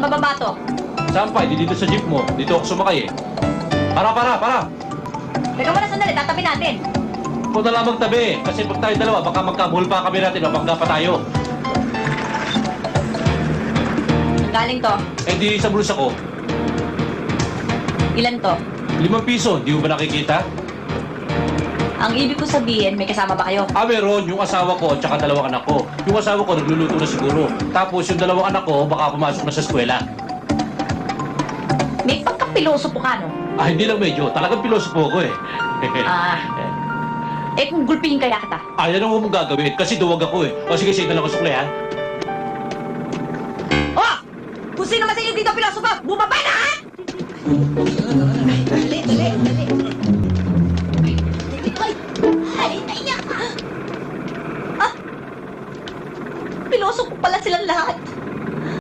Saan bababa to? Saan pa? Hindi dito sa jeep mo. Dito ako sumakay eh. Para! Teka muna sandali, tatabi natin. Ikaw na lamang tabi. Kasi pag tayo dalawa, baka magkamuhol pa kami natin. Mabangga pa tayo. Galing to. Eh di sa bulsa ko. Ilan to? 5 piso. Di mo ba nakikita? Ang ibig ko sabihin, may kasama ba kayo? Ah, meron. Yung asawa ko at saka 2 anak ko. Yung asawa ko nagluluto na siguro. Tapos yung 2 anak ko, baka pumasok na sa eskwela. May pagkapiloso po ka, no? Ah, hindi lang medyo. Talagang pilosopo ko eh. Kung gulpihin kaya kita. Ah, yan ang huwag mong gagawin. Kasi duwag ako eh. O sige, signal ako sukli ha. Oh! Kung sino man sa inyo dito pilosopo, bumaba na, ha? Dali. Ay, naiyak ka. Ah! Pilosopo pala silang lahat.